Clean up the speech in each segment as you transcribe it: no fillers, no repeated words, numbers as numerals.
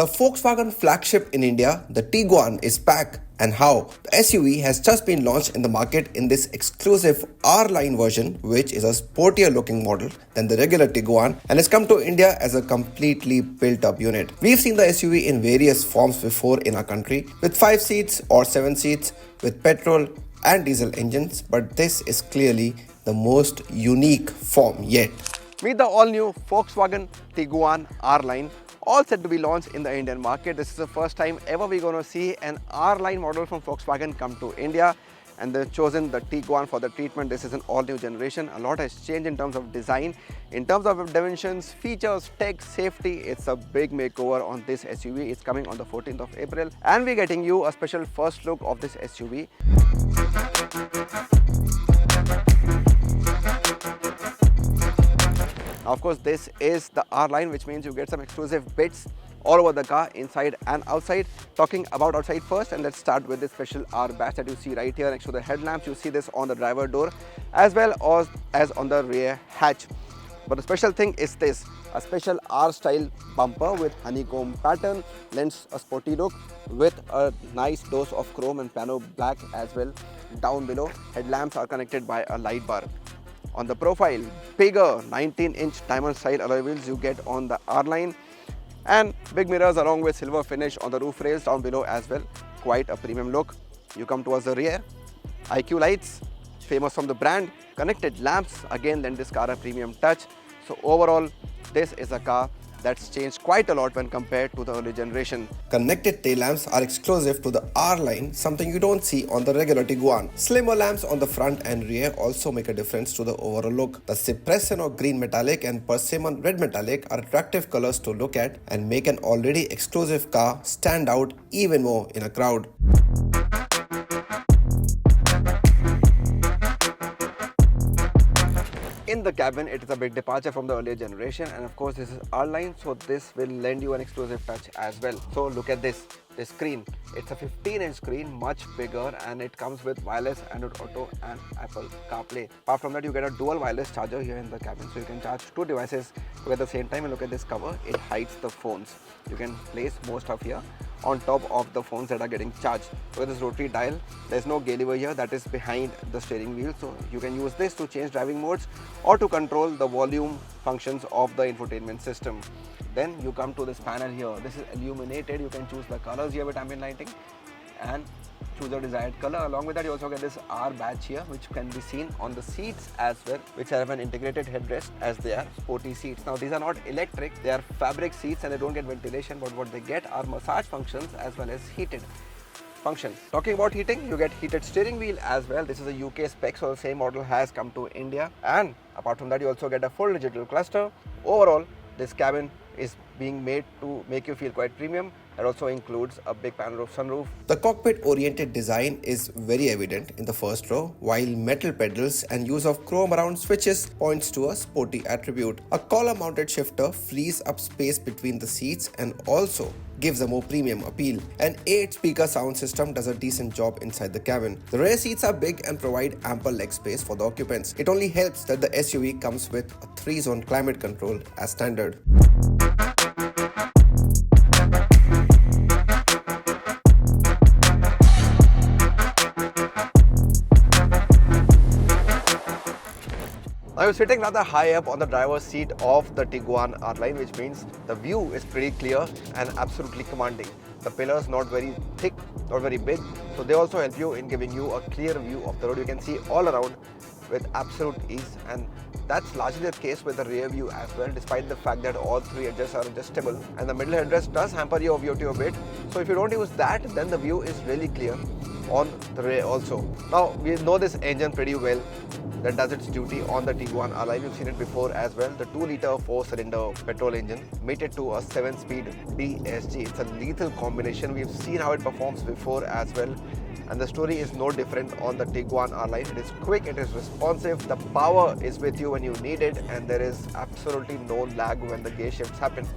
The Volkswagen flagship in India, the Tiguan, is back, and how the SUV has just been launched in the market in this exclusive R-Line version, which is a sportier looking model than the regular Tiguan and has come to India as a completely built up unit. We've seen the SUV in various forms before in our country, with 5 seats or 7 seats, with petrol and diesel engines, but this is clearly the most unique form yet. Meet the all-new Volkswagen Tiguan R-Line, all set to be launched in the Indian market. This is the first time ever we're going to see an R-Line model from Volkswagen come to India, and they've chosen the Tiguan for the treatment. This is an all-new generation. A lot has changed in terms of design, in terms of dimensions, features, tech, safety. It's a big makeover on this SUV. It's coming on the 14th of April, and we're getting you a special first look of this SUV. Of course, this is the R-Line, which means you get some exclusive bits all over the car, inside and outside. Talking about outside first, and let's start with this special R badge that you see right here next to the headlamps. You see this on the driver door as well as on the rear hatch. But the special thing is this, a special R-style bumper with honeycomb pattern, lends a sporty look with a nice dose of chrome and piano black as well. Down below, headlamps are connected by a light bar. On the profile, bigger 19-inch diamond style alloy wheels you get on the R-Line, and big mirrors along with silver finish on the roof rails down below as well. Quite a premium look. You come towards the rear, IQ lights, famous from the brand, connected lamps, again lend this car a premium touch. So overall, this is a car that's changed quite a lot when compared to the early generation. Connected tail lamps are exclusive to the R-Line, something you don't see on the regular Tiguan. Slimmer lamps on the front and rear also make a difference to the overall look. The Cipresino green metallic and Persimmon red metallic are attractive colors to look at and make an already exclusive car stand out even more in a crowd. In the cabin, it is a big departure from the earlier generation, and of course this is R-Line, so this will lend you an exclusive touch as well. So look at this screen. It's a 15-inch screen, much bigger, and it comes with wireless Android Auto and Apple CarPlay. Apart from that, you get a dual wireless charger here in the cabin, so you can charge 2 devices at the same time. And look at this cover, it hides the phones. You can place more stuff here on top of the phones that are getting charged. Look at this rotary dial. There's no gear lever here, that is behind the steering wheel, so you can use this to change driving modes or to control the volume functions of the infotainment system. Then you come to this panel here. This is illuminated. You can choose the colors here with ambient lighting and choose your desired color. Along with that, you also get this R badge here, which can be seen on the seats as well, which have an integrated headrest as they are sporty seats. Now these are not electric, they are fabric seats and they don't get ventilation, but what they get are massage functions as well as heated functions. Talking about heating, you get heated steering wheel as well. This is a UK spec, so the same model has come to India. And apart from that, you also get a full digital cluster. Overall, this cabin is being made to make you feel quite premium. It also includes a big panel roof sunroof. The cockpit-oriented design is very evident in the first row, while metal pedals and use of chrome around switches points to a sporty attribute. A collar-mounted shifter frees up space between the seats and also gives a more premium appeal. An 8-speaker sound system does a decent job inside the cabin. The rear seats are big and provide ample leg space for the occupants. It only helps that the SUV comes with a 3-zone climate control as standard. Now you're sitting rather high up on the driver's seat of the Tiguan R-Line, which means the view is pretty clear and absolutely commanding. The pillars not very thick, not very big, so they also help you in giving you a clear view of the road. You can see all around with absolute ease, and that's largely the case with the rear view as well, despite the fact that all 3 edges are adjustable, and the middle headrest does hamper your view to a bit. So if you don't use that, then the view is really clear on the rear also. Now we know this engine pretty well, that does its duty on the Tiguan R-Line. You've seen it before as well. The 2-liter 4-cylinder petrol engine mated to a 7-speed DSG. It's a lethal combination. We've seen how it performs before as well, and the story is no different on the Tiguan R-Line. It is quick, it is responsive, the power is with you when you need it, and there is absolutely no lag when the gear shifts happen.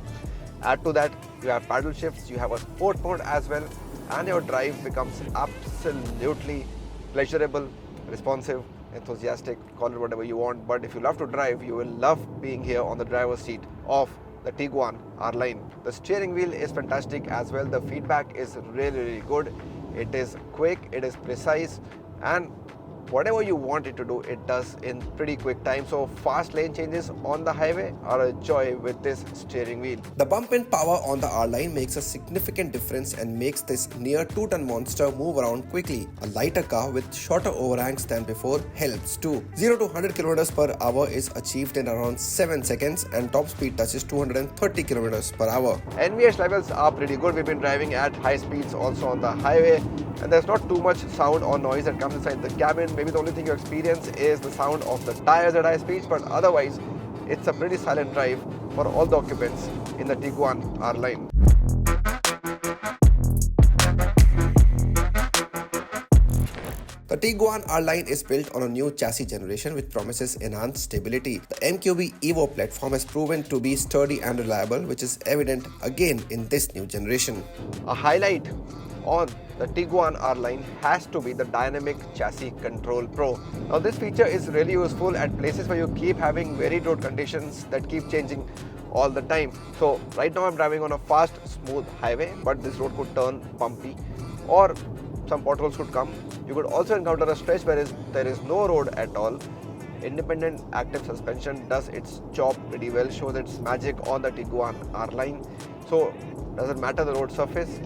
Add to that, you have paddle shifts, you have a sport mode as well, and your drive becomes absolutely pleasurable, responsive, enthusiastic, call it whatever you want. But if you love to drive, you will love being here on the driver's seat of the Tiguan R-Line. The steering wheel is fantastic as well. The feedback is really good. It is quick, it is precise, and whatever you want it to do, it does in pretty quick time. So fast lane changes on the highway are a joy with this steering wheel. The bump in power on the R-Line makes a significant difference and makes this near 2-ton monster move around quickly. A lighter car with shorter overhangs than before helps too. 0 to 100 km per hour is achieved in around 7 seconds and top speed touches 230 km per hour. NVH levels are pretty good. We've been driving at high speeds also on the highway, and there's not too much sound or noise that comes inside the cabin. Maybe the only thing you experience is the sound of the tires at high speeds, but otherwise it's a pretty silent drive for all the occupants in the Tiguan R-Line. The Tiguan R-Line is built on a new chassis generation which promises enhanced stability. The MQB Evo platform has proven to be sturdy and reliable, which is evident again in this new generation. A highlight on the Tiguan R-Line has to be the Dynamic Chassis Control Pro. Now this feature is really useful at places where you keep having varied road conditions that keep changing all the time. So right now I'm driving on a fast, smooth highway, but this road could turn bumpy or some potholes could come. You could also encounter a stretch where there is no road at all. Independent active suspension does its job pretty well, shows its magic on the Tiguan R-Line. So doesn't matter the road surface,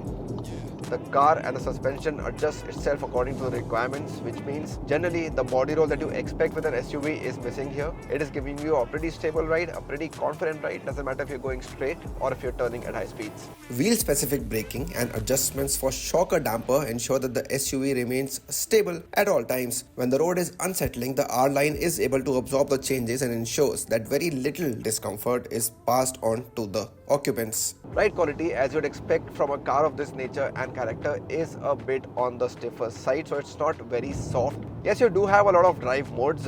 the car and the suspension adjusts itself according to the requirements, which means generally the body roll that you expect with an SUV is missing here. It is giving you a pretty stable ride, a pretty confident ride. Doesn't matter if you're going straight or if you're turning at high speeds. Wheel specific braking and adjustments for shocker damper ensure that the SUV remains stable at all times. When the road is unsettling, the R-Line is able to absorb the changes and ensures that very little discomfort is passed on to the occupants. Ride quality, as you'd expect from a car of this nature and character, is a bit on the stiffer side, so it's not very soft. Yes, you do have a lot of drive modes,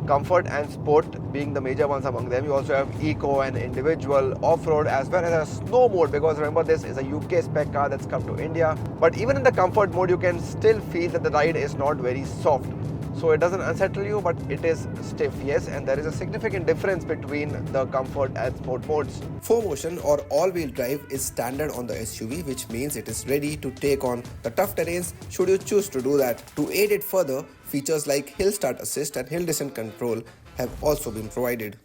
comfort and sport being the major ones among them. You also have eco and individual, off-road, as well as a snow mode, because remember this is a UK spec car that's come to India. But even in the comfort mode, you can still feel that the ride is not very soft. So it doesn't unsettle you, but it is stiff, yes, and there is a significant difference between the comfort and sport modes. 4Motion or all-wheel drive is standard on the SUV, which means it is ready to take on the tough terrains should you choose to do that. To aid it further, features like Hill Start Assist and Hill Descent Control have also been provided.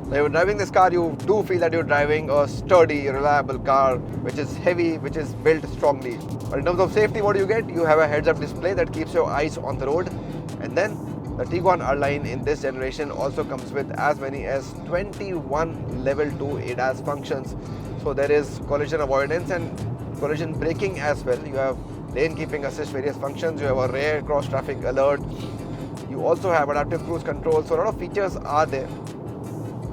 When you're driving this car, you do feel that you're driving a sturdy, reliable car which is heavy, which is built strongly. But in terms of safety, what do you get? You have a heads-up display that keeps your eyes on the road. And then the Tiguan R-Line in this generation also comes with as many as 21 level 2 ADAS functions. So there is collision avoidance and collision braking as well. You have lane keeping assist, various functions. You have a rear cross traffic alert. You also have adaptive cruise control. So a lot of features are there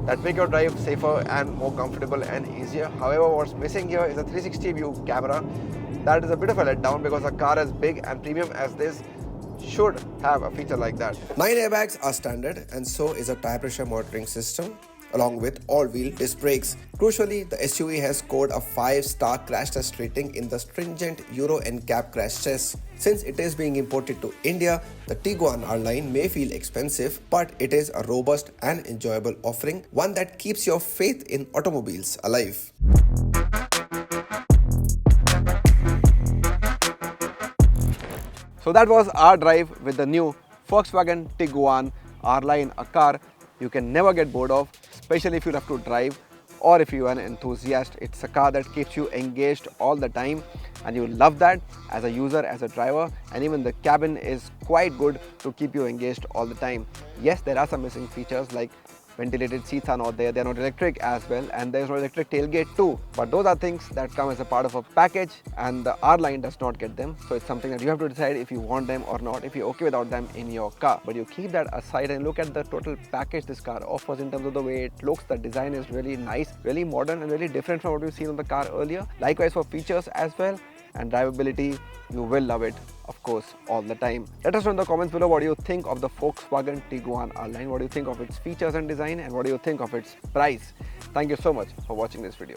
that make your drive safer and more comfortable and easier. However, what's missing here is a 360 view camera. That is a bit of a letdown because a car as big and premium as this should have a feature like that. 9 airbags are standard, and so is a tire pressure monitoring system, along with all-wheel disc brakes. Crucially, the SUV has scored a 5-star crash test rating in the stringent Euro NCAP crash test. Since it is being imported to India, the Tiguan R-Line may feel expensive, but it is a robust and enjoyable offering, one that keeps your faith in automobiles alive. So that was our drive with the new Volkswagen Tiguan R-Line, a car you can never get bored of, especially if you have to drive or if you are an enthusiast. It's a car that keeps you engaged all the time, and you love that as a user, as a driver, and even the cabin is quite good to keep you engaged all the time. Yes, there are some missing features like ventilated seats are not there, they're not electric as well, and there's no electric tailgate too. But those are things that come as a part of a package, and the R-Line does not get them. So it's something that you have to decide if you want them or not, if you're okay without them in your car. But you keep that aside and look at the total package this car offers in terms of the way it looks. The design is really nice, really modern, and really different from what we've seen on the car earlier. Likewise for features as well, and drivability, you will love it, of course, all the time. Let us know in the comments below what do you think of the Volkswagen Tiguan R-Line, what do you think of its features and design, and what do you think of its price. Thank you so much for watching this video.